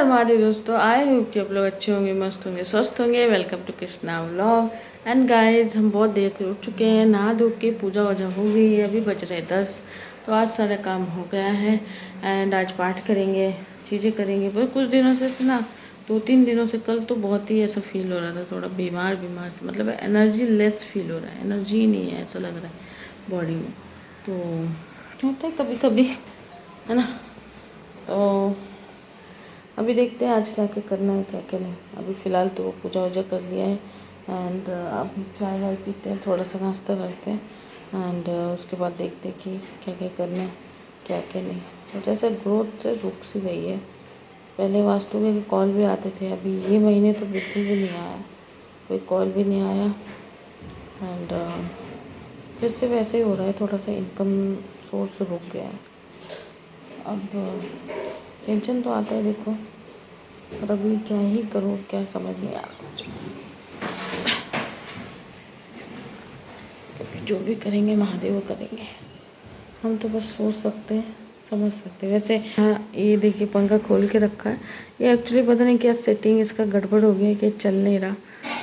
हर महादेव दोस्तों, आए हो कि आप लोग अच्छे होंगे, मस्त होंगे, स्वस्थ होंगे। Welcome to Krishna vlog. And guys, हम बहुत देर से उठ चुके हैं, नहा धो के पूजा वूजा हो गई है, अभी बज रहे 10। तो आज सारा काम हो गया है एंड आज पाठ करेंगे, चीज़ें करेंगे। पर कुछ दिनों से ना, 2-3 दिनों से, कल तो बहुत ही ऐसा फील हो रहा था, थोड़ा बीमार बीमार से, मतलब एनर्जी लेस फील हो रहा है, एनर्जी ही नहीं है ऐसा लग रहा है बॉडी में। तो होता है कभी कभी, है ना। तो अभी देखते हैं आज क्या क्या करना है, क्या क्या नहीं। अभी फ़िलहाल तो पूजा वूजा कर लिया है एंड अब चाय वाय पीते हैं, थोड़ा सा नाश्ता करते हैं एंड उसके बाद देखते हैं कि क्या क्या करना है, क्या क्या नहीं। तो जैसे ग्रोथ से रुक सी गई है। पहले वास्तु के कॉल भी आते थे, अभी ये महीने तो बिल्कुल भी नहीं आया, कोई कॉल भी नहीं आया एंड फिर से वैसे ही हो रहा है, थोड़ा सा इनकम सोर्स रुक गया है। अब टेंशन तो आता है देखो, और अभी क्या ही करूँ, क्या समझ नहीं आ रहा मुझे। क्योंकि जो भी करेंगे महादेव वो करेंगे, हम तो बस सोच सकते हैं, समझ सकते हैं। वैसे हाँ, ये देखिए पंखा खोल के रखा है, ये एक्चुअली पता नहीं क्या सेटिंग इसका गड़बड़ हो गया है कि चल नहीं रहा,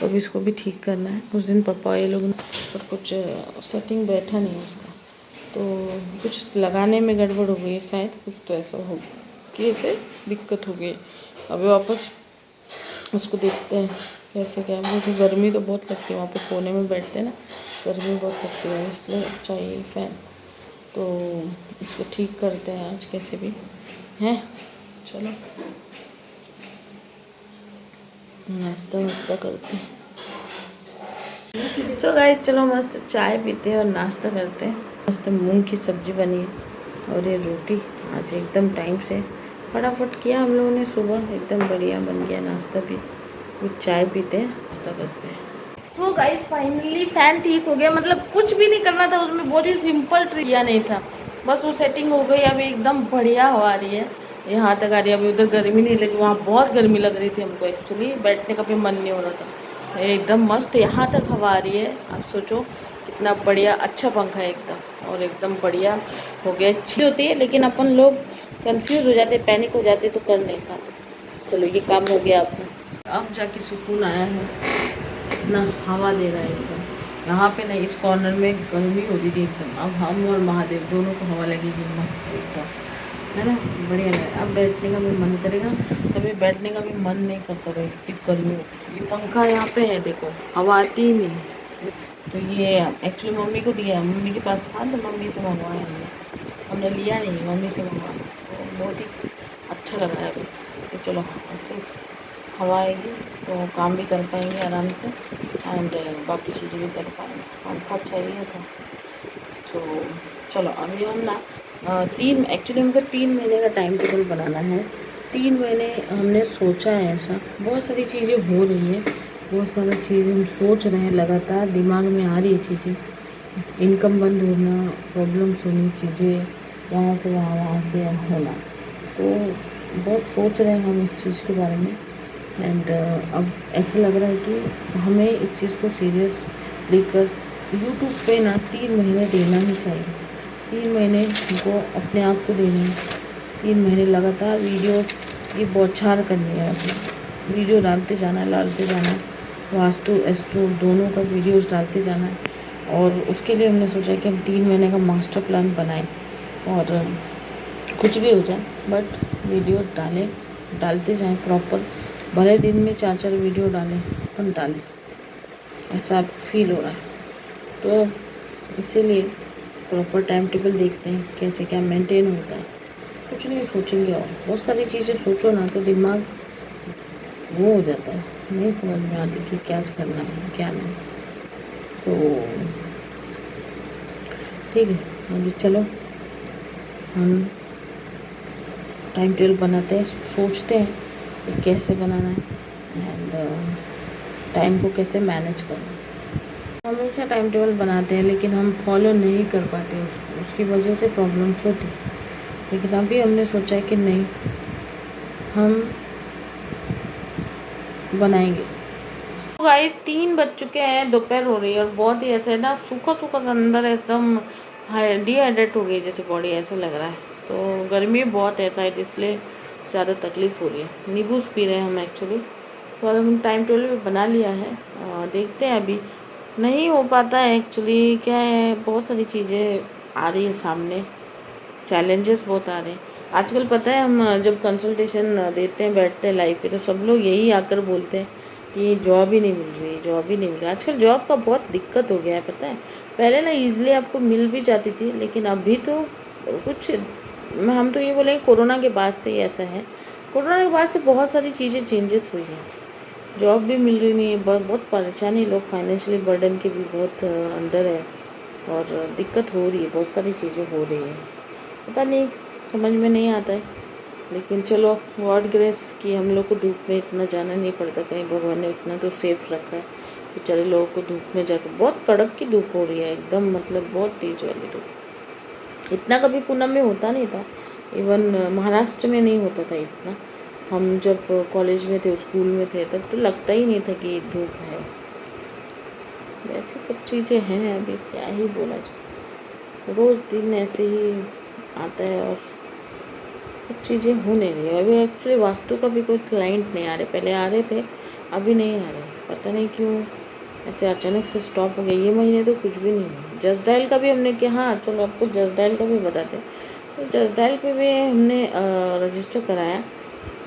तो अभी इसको भी ठीक करना है। उस दिन पापा ये लोग पर कुछ सेटिंग बैठा नहीं उसका, तो कुछ लगाने में गड़बड़ हो गई है शायद, कुछ तो ऐसा हो कि ऐसे दिक्कत हो गई। अभी वापस उसको देखते हैं कैसे क्या। मुझे गर्मी तो बहुत लगती है, वहाँ पे कोने में बैठते हैं ना, गर्मी बहुत लगती है, इसलिए चाहिए फ़ैन। तो इसको ठीक करते हैं आज कैसे भी, हैं। चलो नाश्ता वास्ता करते हैं। सो गाइस, चलो मस्त चाय पीते हैं और नाश्ता करते हैं। मस्त मूंग की सब्ज़ी बनी है और ये रोटी आज एकदम टाइम से फटाफट किया हम लोगों ने सुबह, एकदम बढ़िया बन गया नाश्ता भी। कुछ चाय पीते हैं, नाश्ता करते हैं। सो गाइस, फाइनली फ़ैन ठीक हो गया, मतलब कुछ भी नहीं करना था उसमें, बहुत ही सिंपल किया नहीं था, बस वो सेटिंग हो गई। अभी एकदम बढ़िया हवा आ रही है, यहाँ तक आ रही है। अभी उधर गर्मी नहीं लगी, वहाँ बहुत गर्मी लग रही थी हमको, एक्चुअली बैठने का भी मन नहीं हो रहा था। एकदम मस्त यहाँ तक हवा आ रही है, आप सोचो कितना बढ़िया, अच्छा पंखा है एकदम, और एकदम बढ़िया हो गया। अच्छी होती है लेकिन अपन लोग कंफ्यूज हो जाते, पैनिक हो जाते, तो कर नहीं पाते। चलो ये काम हो गया अपना, अब जाके सुकून आया है, इतना हवा दे रहा है एकदम। यहाँ पे ना इस कॉर्नर में गर्मी होती थी एकदम, अब हम और महादेव दोनों को हवा लगेगी मस्त एकदम, है ना, बढ़िया लगे। अब बैठने का भी मन करेगा, कभी बैठने का भी मन नहीं करता रहे, इतनी गर्मी होती है। ये पंखा यहाँ पे है देखो, हवा आती ही नहीं है। तो ये एक्चुअली मम्मी को दिया, मम्मी के पास था तो मम्मी से मंगवाया हमने लिया नहीं, मम्मी से मंगवाया। तो बहुत ही अच्छा लग रहा है अभी। तो चलो हवा आएगी तो काम भी कर पाएंगे आराम से एंड बाकी चीज़ें भी कर पाएंगे। पंखा चाहिए था। तो चलो अभी हम ना एक्चुअली हमको 3 महीने का टाइम टेबल बनाना है। 3 महीने हमने सोचा है, ऐसा बहुत सारी चीज़ें हो रही है, बहुत सारी चीज़ें हम सोच रहे हैं, लगातार दिमाग में आ रही चीज़ें, इनकम बंद होना, प्रॉब्लम्स होनी, चीज़ें यहाँ से वहाँ, वहाँ से होना। तो बहुत सोच रहे हैं हम इस चीज़ के बारे में एंड अब ऐसा लग रहा है कि हमें इस चीज़ को सीरियस लेकर यूट्यूब पे ना 3 महीने देना ही चाहिए। 3 महीने हमको अपने आप को देने हैं, 3 महीने लगातार वीडियो ये बौछार करनी है, अपना वीडियो डालते जाना है, वास्तु एस्ट्रो दोनों का वीडियोस डालते जाना है। और उसके लिए हमने सोचा कि हम 3 महीने का मास्टर प्लान बनाएं और कुछ भी हो जाए बट वीडियो डालते जाएं प्रॉपर। भले दिन में 4-4 वीडियो डालें, अपन डालें, ऐसा फील हो रहा है। तो इसीलिए प्रॉपर टाइम टेबल देखते हैं कैसे क्या मेंटेन होता है। कुछ नहीं सोचेंगे, और बहुत सारी चीज़ें सोचो ना तो दिमाग वो हो जाता है, नहीं समझ में आती कि क्या करना है क्या नहीं। सो ठीक है, अभी चलो हम टाइम टेबल बनाते हैं, सोचते हैं कि कैसे बनाना है एंड टाइम को कैसे मैनेज करना है। हमेशा टाइम टेबल बनाते हैं लेकिन हम फॉलो नहीं कर पाते उसको, उसकी वजह से प्रॉब्लम्स होती। लेकिन अभी हमने सोचा है कि नहीं, हम बनाएंगे। तो गाइस 3 बज चुके हैं, दोपहर हो रही है और बहुत ही ऐसे ना सूखा सूखा सा अंदर एकदम डिहाइड्रेट हो गई जैसे बॉडी, ऐसा लग रहा है। तो गर्मी बहुत है शायद, इसलिए ज़्यादा तकलीफ़ हो रही है। नींबूस पी रहे हैं हम एक्चुअली, तो हम टाइम टेबल भी बना लिया है। देखते हैं, अभी नहीं हो पाता है एक्चुअली। क्या है, बहुत सारी चीज़ें आ रही है सामने, चैलेंजेस बहुत आ रहे हैं आजकल। पता है, हम जब कंसल्टेशन देते हैं, बैठते हैं लाइव पे, तो सब लोग यही आकर बोलते हैं कि जॉब ही नहीं मिल रही, जॉब ही नहीं मिल रही। आजकल जॉब का बहुत दिक्कत हो गया है, पता है। पहले ना ईज़िली आपको मिल भी जाती थी, लेकिन अभी तो कुछ, हम तो ये बोलेंगे कोरोना के बाद से ही ऐसा है। कोरोना के बाद से बहुत सारी चीज़ें चेंजेस हुई हैं, जॉब भी मिल रही नहीं है, बहुत परेशानी, लोग फाइनेंशियली बर्डन के भी बहुत अंडर है, और दिक्कत हो रही है, बहुत सारी चीज़ें हो रही हैं। पता नहीं, समझ में नहीं आता है, लेकिन चलो गॉड ग्रेस कि हम लोग को धूप में इतना जाना नहीं पड़ता कहीं। भगवान ने इतना तो सेफ रखा है। बेचारे लोगों को धूप में जाकर, बहुत कड़क की धूप हो रही है एकदम, मतलब बहुत तेज वाली धूप। इतना कभी पूनम में होता नहीं था, इवन महाराष्ट्र में नहीं होता था इतना। हम जब कॉलेज में थे, स्कूल में थे, तब तो लगता ही नहीं था कि धूप है। ऐसी सब चीज़ें हैं, अभी क्या ही बोला जाए। रोज़ दिन ऐसे ही आता है और कुछ चीज़ें हो नहीं रही है। अभी एक्चुअली वास्तु का भी कोई क्लाइंट नहीं आ रहे, पहले आ रहे थे, अभी नहीं आ रहे, पता नहीं क्यों ऐसे अचानक से स्टॉप हो गया। ये महीने तो कुछ भी नहीं है। जस्ट डायल का भी हमने किया, हाँ चलो आपको जस्ट डायल का भी बताते। तो जस्ट डायल पे भी हमने रजिस्टर कराया,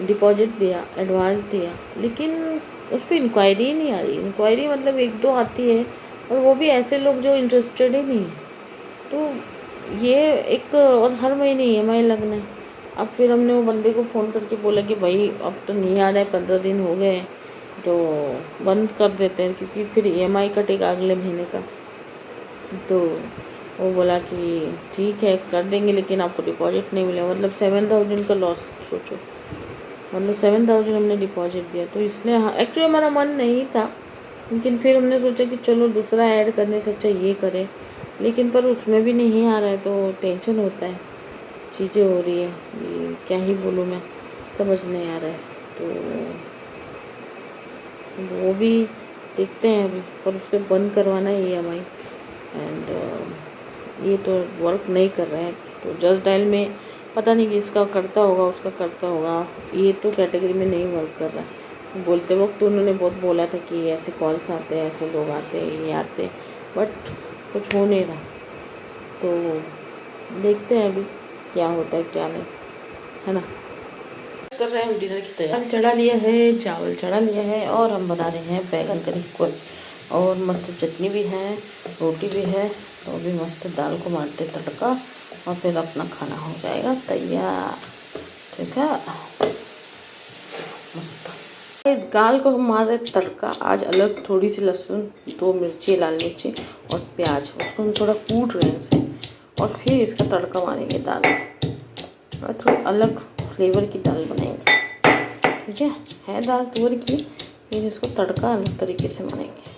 डिपॉजिट दिया, एडवांस दिया, लेकिन उस पर इंक्वायरी ही नहीं आ रही। इंक्वायरी मतलब एक दो आती है, और वो भी ऐसे लोग जो इंटरेस्टेड ही नहीं है। तो ये एक, और हर महीने EMI लगना है। अब फिर हमने वो बंदे को फ़ोन करके बोला कि भाई अब तो नहीं आ रहा है, 15 दिन हो गए, तो बंद कर देते हैं, क्योंकि फिर EMI कटेगा अगले महीने का। तो वो बोला कि ठीक है कर देंगे, लेकिन आपको डिपॉजिट नहीं मिलेगा। मतलब 7,000 का लॉस सोचो, मतलब 7,000 हमने डिपॉजिट दिया। तो इसलिए हाँ, एक्चुअली हमारा मन नहीं था, लेकिन फिर हमने सोचा कि चलो दूसरा ऐड करने से अच्छा ये करें, लेकिन पर उसमें भी नहीं आ रहा है, तो टेंशन होता है। चीज़ें हो रही है, ये क्या ही बोलूँ मैं, समझ नहीं आ रहा है। तो वो भी देखते हैं अभी, पर उसके बंद करवाना है EMI, एंड ये तो वर्क नहीं कर रहा है। तो जस्ट डायल में पता नहीं कि इसका करता होगा, उसका करता होगा, ये तो कैटेगरी में नहीं वर्क कर रहा है। बोलते वक्त तो उन्होंने बहुत बोला था कि ऐसे कॉल्स आते हैं, ऐसे लोग आते हैं, ये आते हैं, बट कुछ हो नहीं रहा। तो देखते हैं अभी क्या होता है क्या नहीं, है ना। कर रहे हैं डिनर की तैयारी, चढ़ा लिया है, चावल चढ़ा लिया है, और हम बना रहे हैं बैगन करी कोई, और मस्त चटनी भी है, रोटी भी है। तो अभी मस्त दाल को मारते तड़का, और फिर अपना खाना हो जाएगा तैयार। ठीक है, मस्त। इस दाल को हम मार रहे तड़का आज अलग, थोड़ी सी लहसुन, 2 मिर्ची, लाल मिर्ची और प्याज, उसको हम थोड़ा कूट रहे हैं इसे, और फिर इसका तड़का मारेंगे दाल में, और थोड़ी अलग फ्लेवर की दाल बनाएंगे। ठीक है दाल तुअर की, फिर इसको तड़का अलग तरीके से बनाएंगे।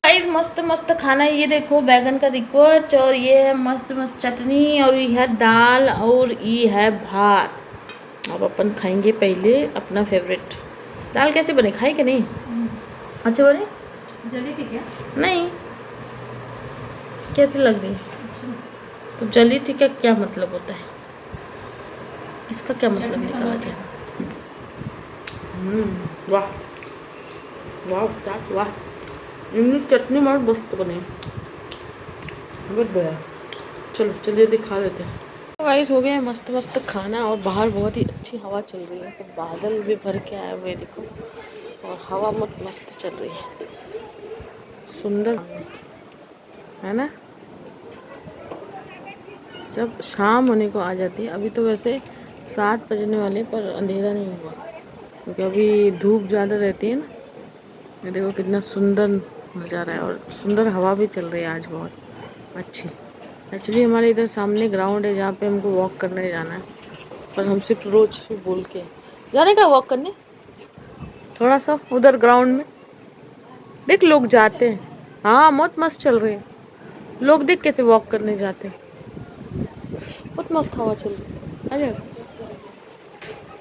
गाइस मस्त मस्त खाना है, ये देखो बैगन का रिकोच, और ये है मस्त मस्त चटनी, और ये है दाल, और ये है भात। अब अपन खाएंगे पहले अपना फेवरेट। दाल कैसे बने, खाए कि नहीं? अच्छा बने? जली थी क्या? नहीं, कैसी लग रही है? अच्छा। तो जली थी का क्या मतलब होता है, इसका क्या मतलब निकाला जाए? वाह वाह वाह, इनकी चटनी बहुत मस्त बनी, बहुत बढ़िया। चलो चलिए दिखा देते हैं। तो गाइस हो गया मस्त मस्त खाना, और बाहर बहुत ही अच्छी हवा चल रही है, सब बादल भी भर के आए हुए देखो, और हवा बहुत मस्त चल रही है, सुंदर है ना। जब शाम होने को आ जाती है, अभी तो वैसे 7 बजने वाले, पर अंधेरा नहीं हुआ, क्योंकि अभी धूप ज़्यादा रहती है ना। ये देखो कितना सुंदर नज़ारा है, और सुंदर हवा भी चल रही है आज बहुत अच्छी। एक्चुअली हमारे इधर सामने ग्राउंड है, जहाँ पे हमको वॉक करने जाना है, पर हम सिर्फ रोज बोल के जाने का वॉक करने, थोड़ा सा उधर ग्राउंड में देख लोग जाते हैं। हाँ बहुत मस्त चल रही है, लोग देख कैसे वॉक करने जाते हैं, बहुत मस्त हवा चल रही है,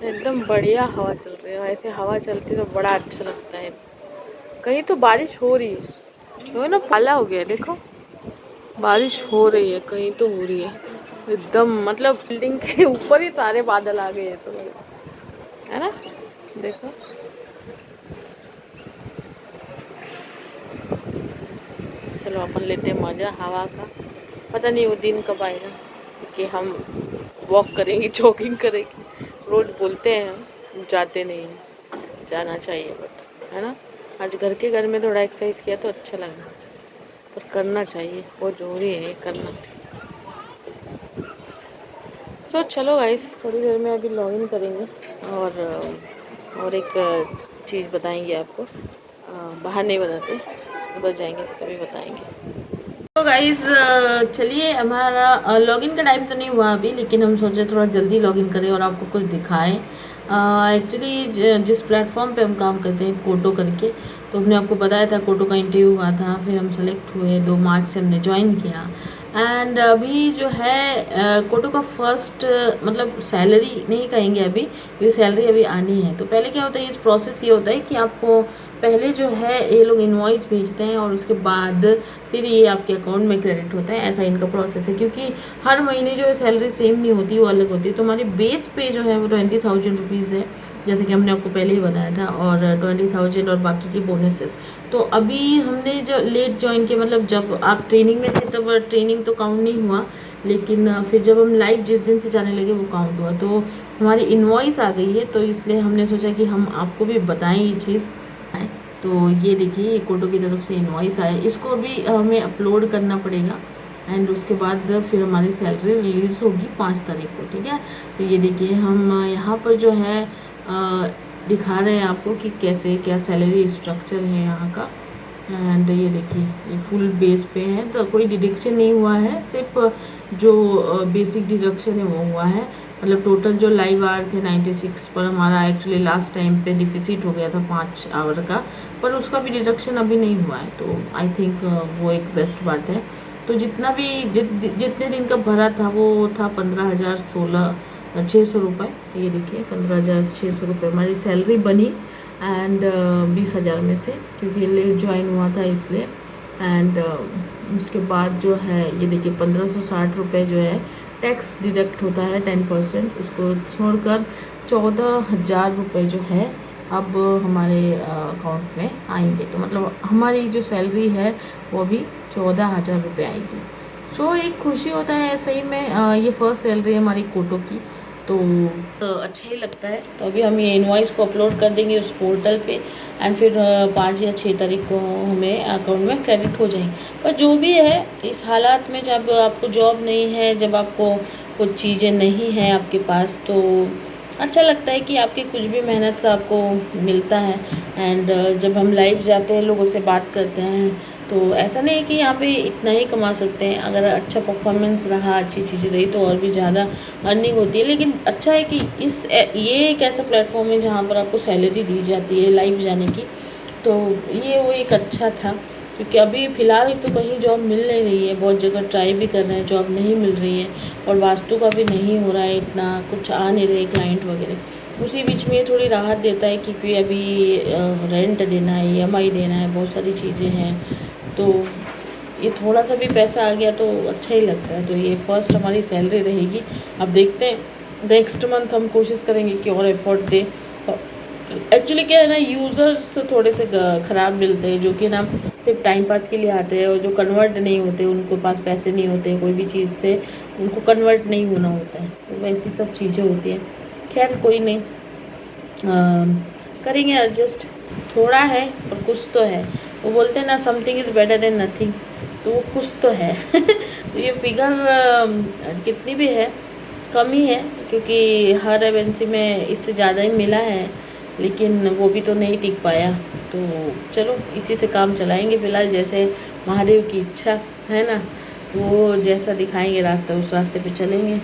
एकदम बढ़िया हवा चल रही है। ऐसे हवा चलती तो बड़ा अच्छा लगता है। कहीं तो बारिश हो रही है, तो ना पाला हो गया, देखो बारिश हो रही है, कहीं तो हो रही है। एकदम मतलब बिल्डिंग के ऊपर ही सारे बादल आ गए तो है ना। देखो चलो अपन लेते हैं मज़ा हवा का। पता नहीं वो दिन कब आएगा कि हम वॉक करेंगे, जॉगिंग करेंगे। रोज़ बोलते हैं हम, जाते नहीं हैं। जाना चाहिए बट है ना। आज घर में थोड़ा एक्सरसाइज किया तो अच्छा लगा, पर करना चाहिए, बहुत ज़रूरी है ये करना। तो चलो गाइस, थोड़ी देर में अभी लॉगिन करेंगे और एक चीज़ बताएंगे आपको। बाहर नहीं बताते, उधर जाएंगे तभी बताएंगे। तो गाइस चलिए, हमारा लॉगिन का टाइम तो नहीं हुआ अभी, लेकिन हम सोचे थोड़ा जल्दी लॉगिन करें और आपको कुछ दिखाएं। एक्चुअली जिस प्लेटफॉर्म पे हम काम करते हैं, कोटो करके, तो हमने आपको बताया था कोटो का इंटरव्यू हुआ था, फिर हम सेलेक्ट हुए, 2 मार्च से हमने ज्वाइन किया। एंड अभी जो है कोटो का फर्स्ट मतलब सैलरी नहीं कहेंगे अभी, ये सैलरी अभी आनी है। तो पहले क्या होता है, इस प्रोसेस ये होता है कि आपको पहले जो है ये लोग इनवॉइस भेजते हैं और उसके बाद फिर ये आपके अकाउंट में क्रेडिट होता है। ऐसा इनका प्रोसेस है, क्योंकि हर महीने जो है सैलरी सेम नहीं होती, वो अलग होती है। तो हमारी बेस पे जो है वो 20,000 रुपीज़ है, जैसे कि हमने आपको पहले ही बताया था, और 20,000 और बाकी की बोनसेस। तो अभी हमने जो लेट ज्वाइन किया, मतलब जब आप ट्रेनिंग में थे तब ट्रेनिंग तो काउंट नहीं हुआ, लेकिन फिर जब हम लाइव जिस दिन से जाने लगे वो काउंट हुआ। तो हमारी इनवॉइस आ गई है, तो इसलिए हमने सोचा कि हम आपको भी बताएं ये चीज़। तो ये देखिए, ये कोटो की तरफ से इनवॉइस आए, इसको भी हमें अपलोड करना पड़ेगा। एंड उसके बाद फिर हमारी सैलरी रिलीज़ होगी 5 तारीख को, ठीक है। तो ये देखिए, हम यहाँ पर जो है दिखा रहे हैं आपको कि कैसे क्या सैलरी स्ट्रक्चर है यहाँ का। एंड ये देखिए, ये फुल बेस पे है, तो कोई डिडक्शन नहीं हुआ है, सिर्फ जो बेसिक डिडक्शन है वो हुआ है। मतलब टोटल जो लाइव आवर थे 96, पर हमारा एक्चुअली लास्ट टाइम पे डिफिसिट हो गया था 5 आवर का, पर उसका भी डिडक्शन अभी नहीं हुआ है। तो आई थिंक वो एक बेस्ट बात है। तो जितना भी जितने दिन का भरा था वो था 15,600 रुपये। ये देखिए, 15,600 रुपये हमारी सैलरी बनी। एंड 20,000 में से, क्योंकि लेट ज्वाइन हुआ था इसलिए। एंड उसके बाद जो है ये देखिए, 1560 रुपये जो है टैक्स डिडक्ट होता है 10%, उसको छोड़कर 14,000 रुपये जो है अब हमारे अकाउंट में आएंगे। तो मतलब हमारी जो सैलरी है वो भी 14,000 रुपये आएगी। सो एक खुशी होता है सही में, ये फर्स्ट सैलरी है हमारी कोटो की, तो अच्छा ही लगता है। तो अभी हम ये इनवॉइस को अपलोड कर देंगे उस पोर्टल पे, एंड फिर 5 या 6 तारीख को हमें अकाउंट में क्रेडिट हो जाएंगे। पर जो भी है, इस हालात में जब आपको जॉब नहीं है, जब आपको कुछ चीज़ें नहीं हैं आपके पास, तो अच्छा लगता है कि आपकी कुछ भी मेहनत का आपको मिलता है। एंड जब हम लाइव जाते हैं, लोगों से बात करते हैं, तो ऐसा नहीं है कि यहाँ पे इतना ही कमा सकते हैं। अगर अच्छा परफॉर्मेंस रहा, अच्छी चीज़ें रही, तो और भी ज़्यादा अर्निंग होती है। लेकिन अच्छा है कि ये एक ऐसा प्लेटफॉर्म है जहाँ पर आपको सैलरी दी जाती है लाइव जाने की। तो ये वो एक अच्छा था, क्योंकि अभी फ़िलहाल तो कहीं जॉब मिल नहीं रही है, बहुत जगह ट्राई भी कर रहे हैं, जॉब नहीं मिल रही है, और वास्तु का भी नहीं हो रहा है, इतना कुछ आ नहीं रहे क्लाइंट वगैरह। उसी बीच में थोड़ी राहत देता है, क्योंकि अभी रेंट देना है, EMI देना है, बहुत सारी चीज़ें हैं। तो ये थोड़ा सा भी पैसा आ गया तो अच्छा ही लगता है। तो ये फर्स्ट हमारी सैलरी रहेगी। अब देखते हैं नेक्स्ट मंथ हम कोशिश करेंगे कि और एफर्ट दें। एक्चुअली क्या है ना, यूज़र्स थोड़े से ख़राब मिलते हैं, जो कि ना सिर्फ टाइम पास के लिए आते हैं, और जो कन्वर्ट नहीं होते, उनके पास पैसे नहीं होते, कोई भी चीज़ से उनको कन्वर्ट नहीं होना होता है, तो वैसी सब चीज़ें होती हैं। खैर कोई नहीं, करेंगे एडजस्ट। थोड़ा है पर कुछ तो है। वो बोलते हैं ना, something is better than nothing, तो वो कुछ तो है। तो ये फिगर कितनी भी है कम ही है, क्योंकि हर एजेंसी में इससे ज़्यादा ही मिला है, लेकिन वो भी तो नहीं टिक पाया। तो चलो इसी से काम चलाएंगे फ़िलहाल, जैसे महादेव की इच्छा है ना, वो जैसा दिखाएंगे रास्ता, उस रास्ते पे चलेंगे।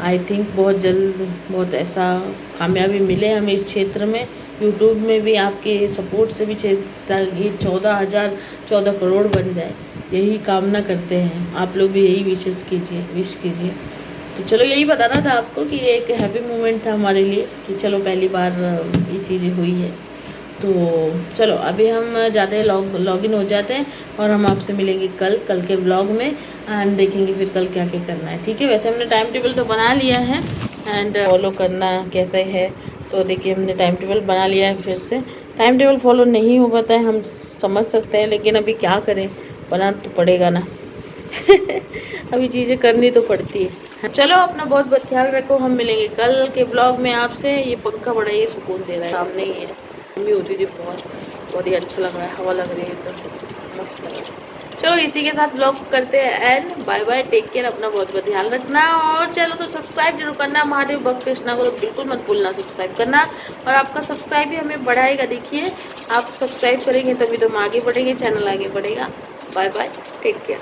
आई थिंक बहुत जल्द बहुत ऐसा कामयाबी मिले हमें इस क्षेत्र में। यूट्यूब में भी आपके सपोर्ट से भी ये 14 करोड़ बन जाए, यही कामना करते हैं। आप लोग भी यही विश कीजिए। तो चलो, यही बताना था आपको कि ये एक हैप्पी मोमेंट था हमारे लिए, कि चलो पहली बार ये चीज़ें हुई है। तो चलो अभी हम जाते हैं, लॉगिन हो जाते हैं और हम आपसे मिलेंगे कल के ब्लॉग में एंड देखेंगे फिर कल क्या क्या करना है। ठीक है, वैसे हमने टाइम टेबल तो बना लिया है एंड फॉलो करना कैसे है तो देखिए हमने टाइम टेबल बना लिया है। फिर से टाइम टेबल फॉलो नहीं हो पाता है हम समझ सकते हैं, लेकिन अभी क्या करें, बनाना तो पड़ेगा ना। अभी चीज़ें करनी तो पड़ती है। चलो अपना बहुत बहुत ख्याल रखो, हम मिलेंगे कल के ब्लॉग में आपसे। ये पंखा बड़ा ही सुकून दे रहा है, सामने ही है, गर्मी होती थी बहुत ही अच्छा लग रहा है, हवा लग रही है एकदम मस्त लग रहा है। चलो इसी के साथ ब्लॉग करते हैं and bye bye, take care, अपना बहुत बहुत ध्यान रखना और चैनल को सब्सक्राइब जरूर करना। महादेव भक्त कृष्णा को तो बिल्कुल मत भूलना सब्सक्राइब करना, और आपका सब्सक्राइब भी हमें बढ़ाएगा। देखिए आप सब्सक्राइब करेंगे तभी तो हम आगे बढ़ेंगे, चैनल आगे बढ़ेगा। Bye bye, take care.